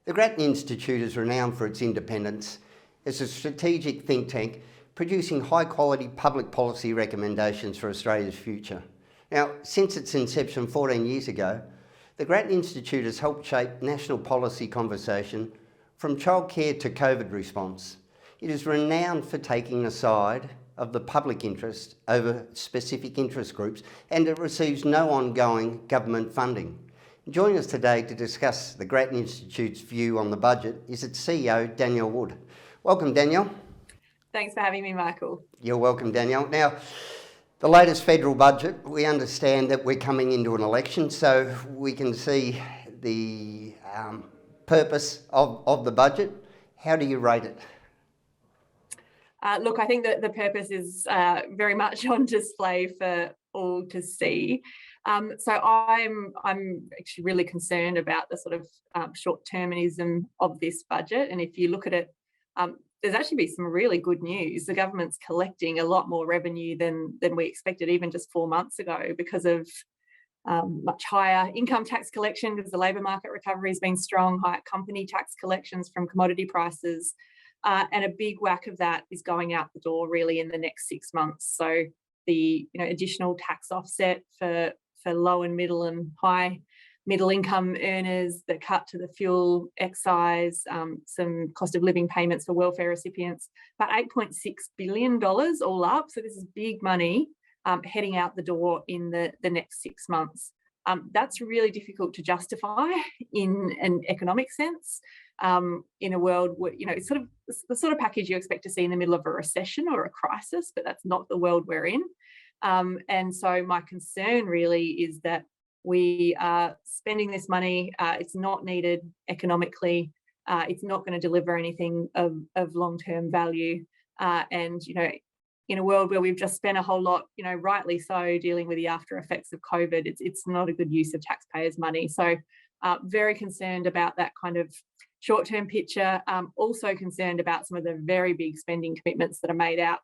The Grattan Institute is renowned for its independence as a strategic think tank producing high-quality public policy recommendations for Australia's future. Now, since its inception 14 years ago, the Grattan Institute has helped shape national policy conversation from childcare to COVID response. It is renowned for taking the side of the public interest over specific interest groups, and it receives no ongoing government funding. Joining us today to discuss the Grattan Institute's view on the budget is its CEO, Danielle Wood. Welcome, Danielle. Thanks for having me, Michael. You're welcome, Danielle. Now, the latest federal budget, we understand that we're coming into an election, so we can see the purpose of the budget. How do you rate it? Look, I think that the purpose is very much on display for all to see. So I'm actually really concerned about the sort of short-termism of this budget. And if you look at it, there's actually been some really good news. The government's collecting a lot more revenue than we expected even just 4 months ago because of much higher income tax collection because the labour market recovery has been strong, higher company tax collections from commodity prices, and a big whack of that is going out the door really in the next 6 months. So the additional tax offset for low and middle and high middle income earners, the cut to the fuel excise, some cost of living payments for welfare recipients, about $8.6 billion all up. So this is big money heading out the door in the next 6 months. That's really difficult to justify in an economic sense in a world where, it's sort of the sort of package you expect to see in the middle of a recession or a crisis, but that's not the world we're in. And so my concern really is that we are spending this money. It's not needed economically. It's not going to deliver anything of long-term value. And, in a world where we've just spent a whole lot, rightly so, dealing with the after effects of COVID, it's not a good use of taxpayers' money. So very concerned about that kind of short-term picture. Also concerned about some of the very big spending commitments that are made out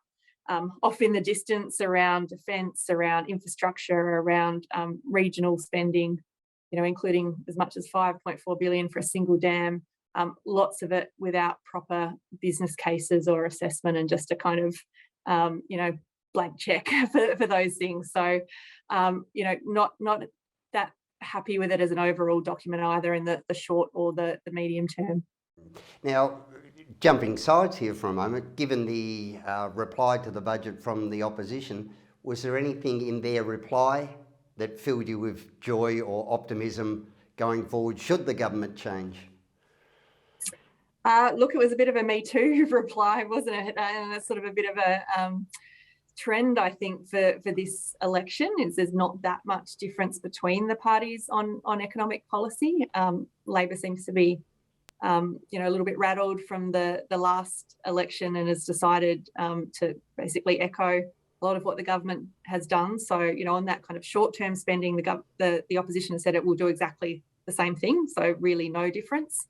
off in the distance around defence, around infrastructure, around regional spending, including as much as $5.4 billion for a single dam, lots of it without proper business cases or assessment and just a kind of, blank check for those things. So, not that happy with it as an overall document either in the short or the medium term. Now, jumping sides here for a moment, given the reply to the budget from the opposition, was there anything in their reply that filled you with joy or optimism going forward should the government change? Look, it was a bit of a Me Too reply, wasn't it? And it's sort of a bit of a trend, I think, for this election is there's not that much difference between the parties on economic policy. Labor seems to be a little bit rattled from the last election and has decided to basically echo a lot of what the government has done. So, on that kind of short-term spending, the opposition has said it will do exactly the same thing. So really no difference.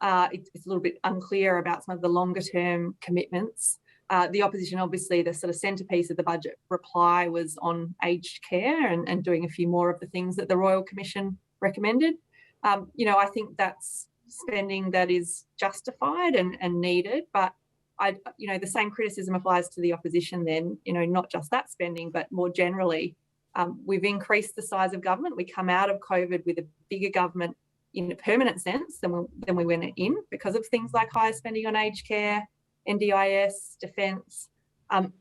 It's a little bit unclear about some of the longer-term commitments. The opposition, obviously, the sort of centrepiece of the budget reply was on aged care and doing a few more of the things that the Royal Commission recommended. I think that's spending that is justified and needed, but the same criticism applies to the opposition then, not just that spending, but more generally. We've increased the size of government. We come out of COVID with a bigger government in a permanent sense than we went in because of things like higher spending on aged care, NDIS, defence.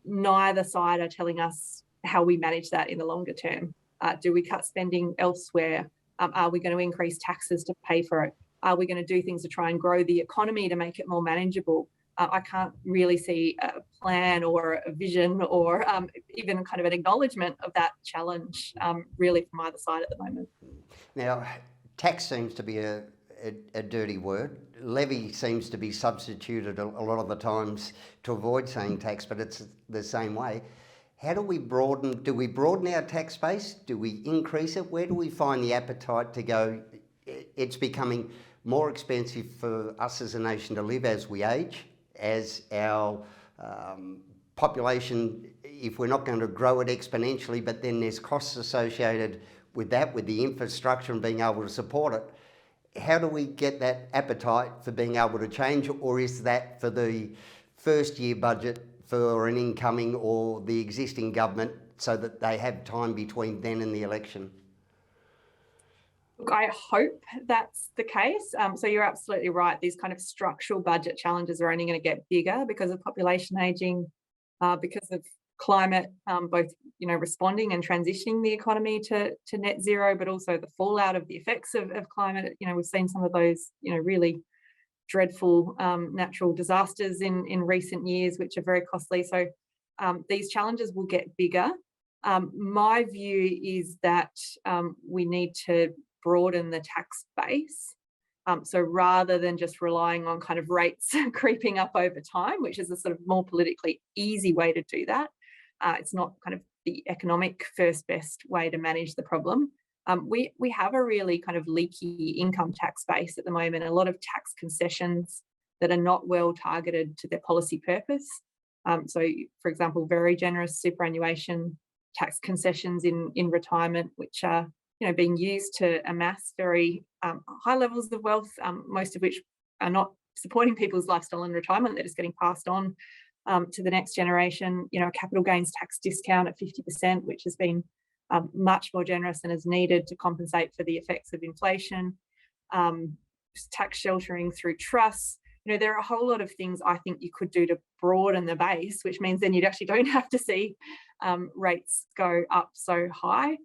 Neither side are telling us how we manage that in the longer term. Do we cut spending elsewhere? Are we going to increase taxes to pay for it? Are we going to do things to try and grow the economy to make it more manageable? I can't really see a plan or a vision or even kind of an acknowledgement of that challenge really from either side at the moment. Now, tax seems to be a dirty word. Levy seems to be substituted a lot of the times to avoid saying tax, but it's the same way. How do we broaden our tax base? Do we increase it? Where do we find the appetite to go? It's becoming more expensive for us as a nation to live as we age, as our population, if we're not going to grow it exponentially, but then there's costs associated with that, with the infrastructure and being able to support it. how do we get that appetite for being able to change, or is that for the first year budget for an incoming or the existing government so that they have time between then and the election? Look, I hope that's the case. So you're absolutely right. These kind of structural budget challenges are only going to get bigger because of population ageing, because of climate, both responding and transitioning the economy to net zero, but also the fallout of the effects of climate. We've seen some of those really dreadful natural disasters in recent years, which are very costly. So these challenges will get bigger. My view is that we need to broaden the tax base. So rather than just relying on kind of rates creeping up over time, which is a sort of more politically easy way to do that, it's not kind of the economic first best way to manage the problem. We have a really kind of leaky income tax base at the moment, a lot of tax concessions that are not well targeted to their policy purpose. So, for example, very generous superannuation tax concessions in retirement, which are being used to amass very high levels of wealth, most of which are not supporting people's lifestyle in retirement. They're just getting passed on to the next generation. A capital gains tax discount at 50%, which has been much more generous than is needed to compensate for the effects of inflation. Tax sheltering through trusts. There are a whole lot of things I think you could do to broaden the base, which means then you actually don't have to see rates go up so high.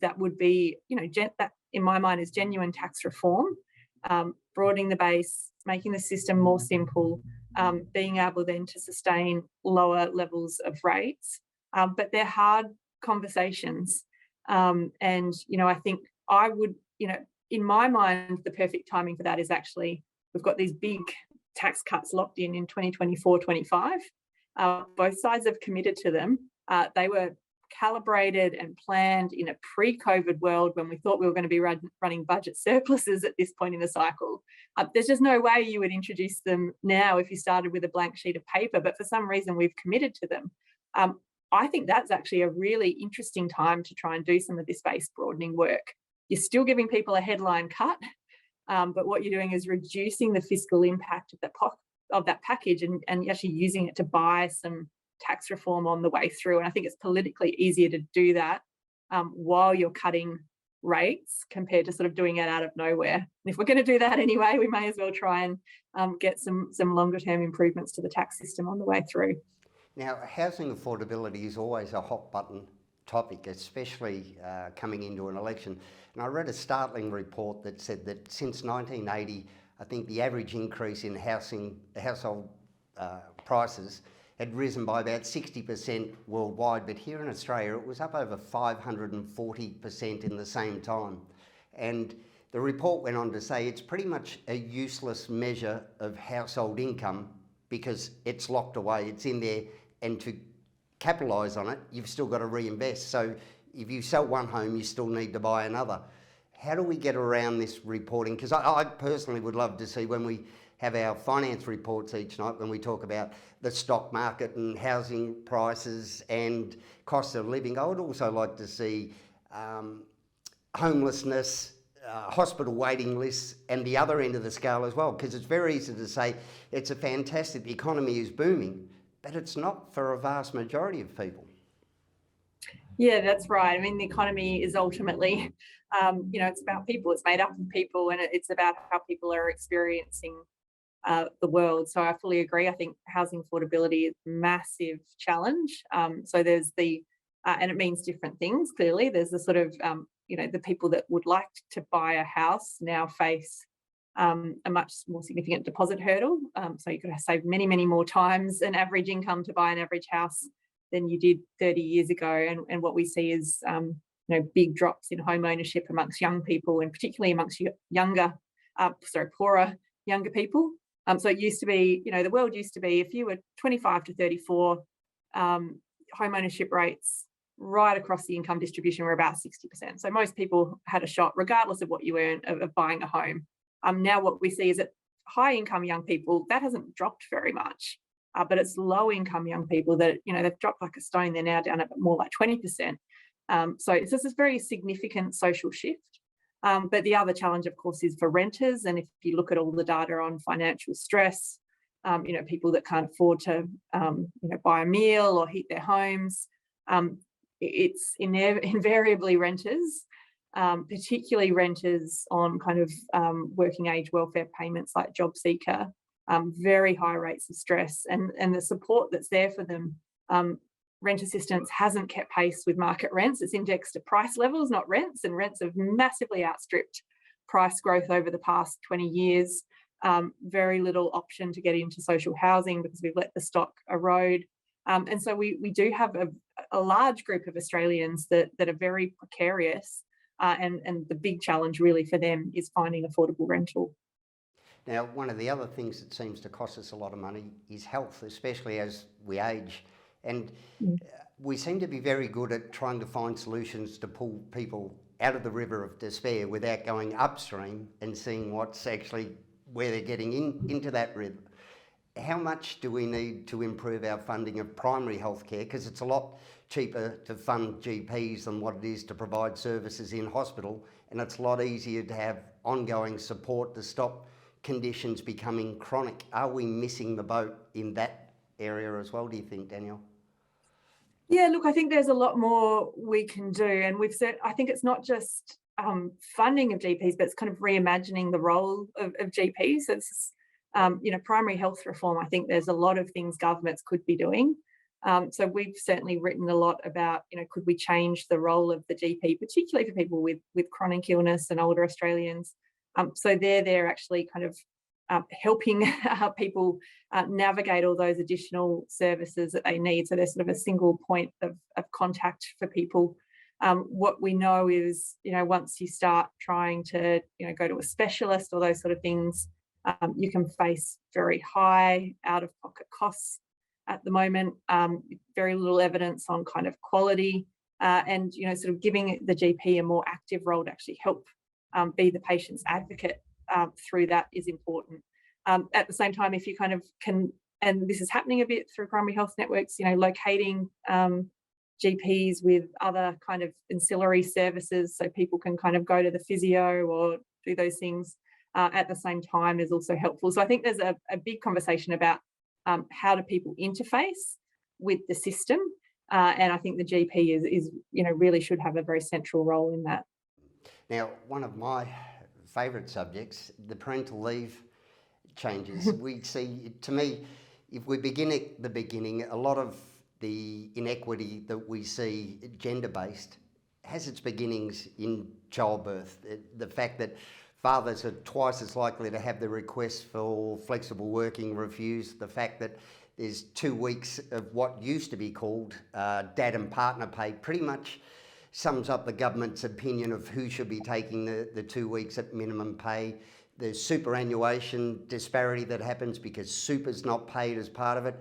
That would be, that in my mind is genuine tax reform, broadening the base, making the system more simple, being able then to sustain lower levels of rates. But they're hard conversations. And, I think I would, in my mind, the perfect timing for that is actually, we've got these big tax cuts locked in 2024-25. Both sides have committed to them. They were calibrated and planned in a pre-COVID world when we thought we were going to be running budget surpluses at this point in the cycle. There's just no way you would introduce them now if you started with a blank sheet of paper, but for some reason we've committed to them. I think that's actually a really interesting time to try and do some of this base broadening work. You're still giving people a headline cut, but what you're doing is reducing the fiscal impact of that package and actually using it to buy some tax reform on the way through. And I think it's politically easier to do that while you're cutting rates compared to sort of doing it out of nowhere. And if we're going to do that anyway, we may as well try and get some longer term improvements to the tax system on the way through. Now, housing affordability is always a hot button topic, especially coming into an election. And I read a startling report that said that since 1980, I think the average increase in household prices had risen by about 60% worldwide, but here in Australia it was up over 540% in the same time. And the report went on to say it's pretty much a useless measure of household income because it's locked away, it's in there, and to capitalise on it, you've still got to reinvest. So if you sell one home, you still need to buy another. How do we get around this reporting? Because I personally would love to see when we have our finance reports each night, when we talk about the stock market and housing prices and cost of living, I would also like to see homelessness, hospital waiting lists, and the other end of the scale as well, because it's very easy to say it's a fantastic, the economy is booming, but it's not for a vast majority of people. Yeah, that's right. I mean, the economy is ultimately, it's about people. It's made up of people, and it's about how people are experiencing the world. So I fully agree. I think housing affordability is a massive challenge. So there's and it means different things, clearly. There's the sort of, the people that would like to buy a house now face a much more significant deposit hurdle. So you've got to save many, many more times an average income to buy an average house than you did 30 years ago. And what we see is, big drops in home ownership amongst young people, and particularly amongst poorer younger people. So it used to be, the world used to be, if you were 25 to 34, home ownership rates right across the income distribution were about 60%. So most people had a shot, regardless of what you earn, of buying a home. Now what we see is that high income young people, that hasn't dropped very much, but it's low income young people that, they've dropped like a stone. They're now down at more like 20%. So it's just this very significant social shift. But the other challenge, of course, is for renters. And if you look at all the data on financial stress, people that can't afford to, buy a meal or heat their homes, it's invariably renters, particularly renters on kind of working age welfare payments like job seeker, very high rates of stress, and the support that's there for them. Rent assistance hasn't kept pace with market rents. It's indexed to price levels, not rents, and rents have massively outstripped price growth over the past 20 years. Very little option to get into social housing because we've let the stock erode. And so we do have a large group of Australians that are very precarious, and the big challenge really for them is finding affordable rental. Now, one of the other things that seems to cost us a lot of money is health, especially as we age. And we seem to be very good at trying to find solutions to pull people out of the river of despair without going upstream and seeing what's actually where they're getting into that river. How much do we need to improve our funding of primary health care? Because it's a lot cheaper to fund GPs than what it is to provide services in hospital, and it's a lot easier to have ongoing support to stop conditions becoming chronic. Are we missing the boat in that area as well, do you think, Danielle? Yeah, look, I think there's a lot more we can do, and we've said, I think it's not just funding of GPs, but it's kind of reimagining the role of GPs. So it's, primary health reform. I think there's a lot of things governments could be doing. So we've certainly written a lot about, could we change the role of the GP, particularly for people with chronic illness and older Australians. So they're actually kind of helping people navigate all those additional services that they need. So there's sort of a single point of contact for people. What we know is, once you start trying to, go to a specialist or those sort of things, you can face very high out-of-pocket costs at the moment. Very little evidence on kind of quality, and sort of giving the GP a more active role to actually help be the patient's advocate through that is important. At the same time, if you kind of can, and this is happening a bit through primary health networks, locating GPs with other kind of ancillary services so people can kind of go to the physio or do those things at the same time is also helpful. So I think there's a big conversation about how do people interface with the system, and I think the GP is really should have a very central role in that. Now, one of my favourite subjects, the parental leave changes. We see, to me, if we begin at the beginning, a lot of the inequity that we see gender-based has its beginnings in childbirth. The fact that fathers are twice as likely to have their requests for flexible working refused, the fact that there's 2 weeks of what used to be called dad and partner pay pretty much sums up the government's opinion of who should be taking the 2 weeks at minimum pay. There's superannuation disparity that happens because super's not paid as part of it.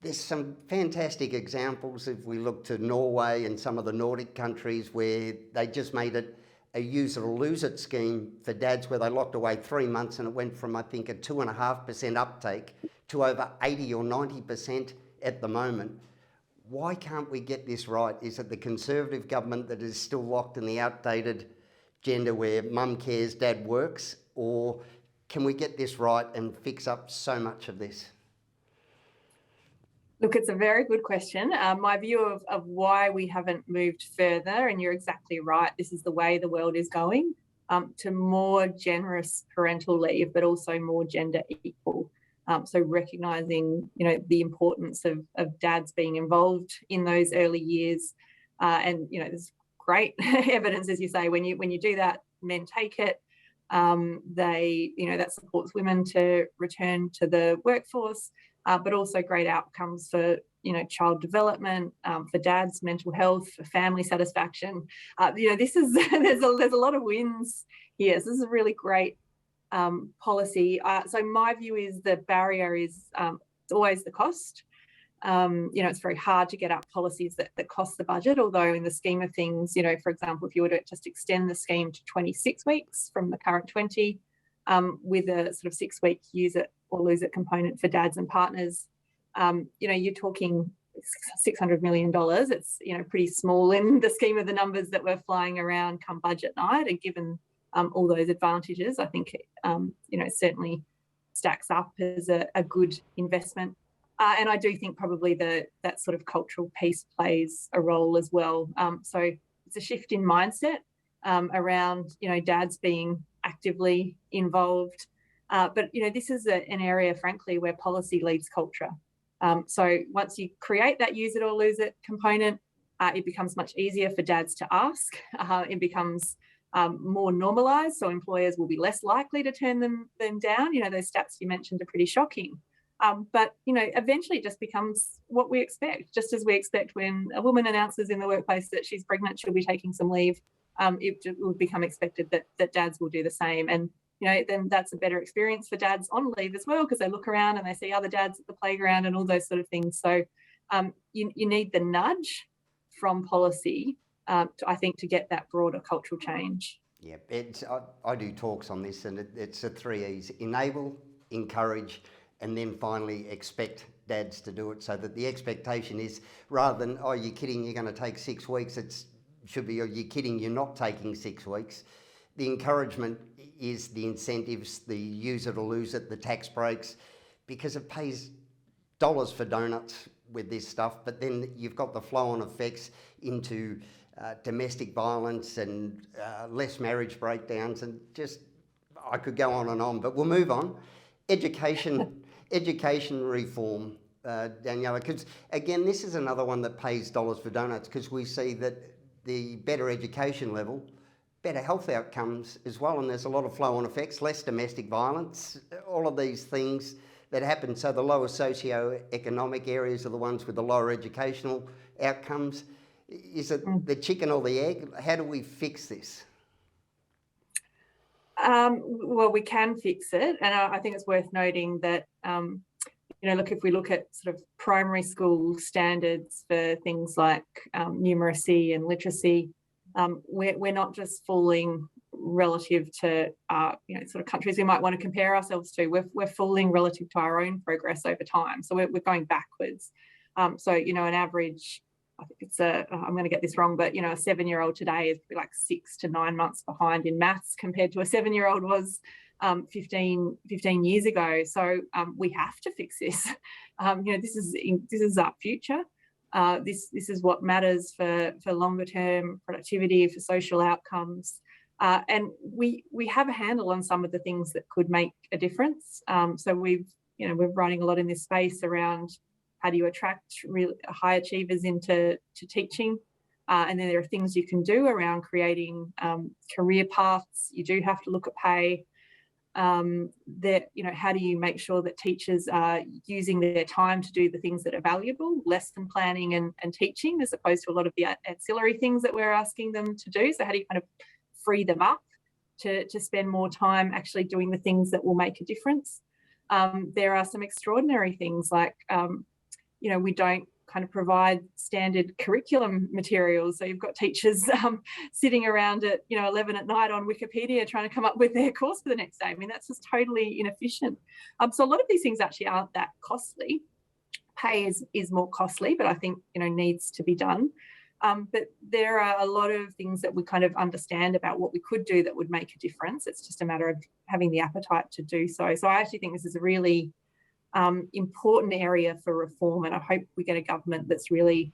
There's some fantastic examples if we look to Norway and some of the Nordic countries where they just made it a use it or lose it scheme for dads, where they locked away 3 months and it went from, I think, a 2.5% uptake to over 80 or 90% at the moment. Why can't we get this right? Is it the Conservative government that is still locked in the outdated gender where mum cares, dad works? Or can we get this right and fix up so much of this? Look, it's a very good question. My view of why we haven't moved further, and you're exactly right, this is the way the world is going, to more generous parental leave, but also more gender equal. So recognising, the importance of dads being involved in those early years, and there's great evidence, as you say, when you do that, men take it. They, that supports women to return to the workforce, but also great outcomes for, child development, for dads' mental health, for family satisfaction. This is there's a lot of wins here. So this is a really great policy. So my view is the barrier is it's always the cost. It's very hard to get up policies that cost the budget, although in the scheme of things, for example, if you were to just extend the scheme to 26 weeks from the current 20, with a sort of 6-week use it or lose it component for dads and partners, you're talking $600 million. It's, pretty small in the scheme of the numbers that we're flying around come budget night, and given all those advantages, I think it certainly stacks up as a good investment. And I do think probably that sort of cultural piece plays a role as well. So it's a shift in mindset around, dads being actively involved. But, this is an area, frankly, where policy leads culture. So once you create that use it or lose it component, it becomes much easier for dads to ask. It becomes more normalised, so employers will be less likely to turn them down. Those stats you mentioned are pretty shocking. But, eventually it just becomes what we expect. Just as we expect when a woman announces in the workplace that she's pregnant, she'll be taking some leave. It will become expected that dads will do the same. And, then that's a better experience for dads on leave as well, because they look around and they see other dads at the playground and all those sort of things. So you need the nudge from policy, I think, to get that broader cultural change. Yeah, I do talks on this, and it's the 3 E's: enable, encourage, and then finally expect dads to do it, so that the expectation is, rather than, oh, you're kidding, you're going to take 6 weeks, it should be, oh, you're kidding, you're not taking 6 weeks. The encouragement is the incentives, the use it or lose it, the tax breaks, because it pays dollars for donuts with this stuff, but then you've got the flow-on effects into domestic violence and less marriage breakdowns, and just, I could go on, but we'll move on. Education reform, Danielle, because again, this is another one that pays dollars for donuts, because we see that the better education level, better health outcomes as well, and there's a lot of flow-on effects, less domestic violence, all of these things that happen. So the lower socio-economic areas are the ones with the lower educational outcomes. Is it the chicken or the egg? How do we fix this? Well, we can fix it, and I think it's worth noting that if we look at sort of primary school standards for things like numeracy and literacy, we're not just falling relative to sort of countries we might want to compare ourselves to. We're falling relative to our own progress over time, so we're going backwards. So an average, I think it's I'm going to get this wrong, but a 7-year-old today is like 6 to 9 months behind in maths compared to a 7-year-old was 15 years ago. So we have to fix this. This is our future. This is what matters for longer term productivity, for social outcomes. And we have a handle on some of the things that could make a difference. So we're running a lot in this space around how do you attract really high achievers into teaching. And then there are things you can do around creating career paths. You do have to look at pay. How do you make sure that teachers are using their time to do the things that are valuable, lesson planning and teaching, as opposed to a lot of the ancillary things that we're asking them to do? So how do you kind of free them up to spend more time actually doing the things that will make a difference? There are some extraordinary things like, we don't kind of provide standard curriculum materials. So you've got teachers sitting around at 11 at night on Wikipedia trying to come up with their course for the next day. I mean, that's just totally inefficient. So a lot of these things actually aren't that costly. Pay is more costly, but I think needs to be done. But there are a lot of things that we kind of understand about what we could do that would make a difference. It's just a matter of having the appetite to do so. So I actually think this is a really important area for reform, and I hope we get a government that's really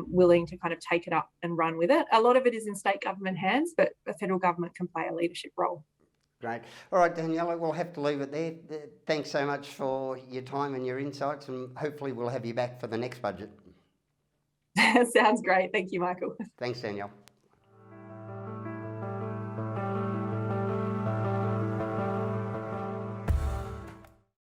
willing to kind of take it up and run with it. A lot of it is in state government hands, but the federal government can play a leadership role. Great. All right, Danielle, we'll have to leave it there. Thanks so much for your time and your insights, and hopefully we'll have you back for the next budget. Sounds great. Thank you, Michael. Thanks, Danielle.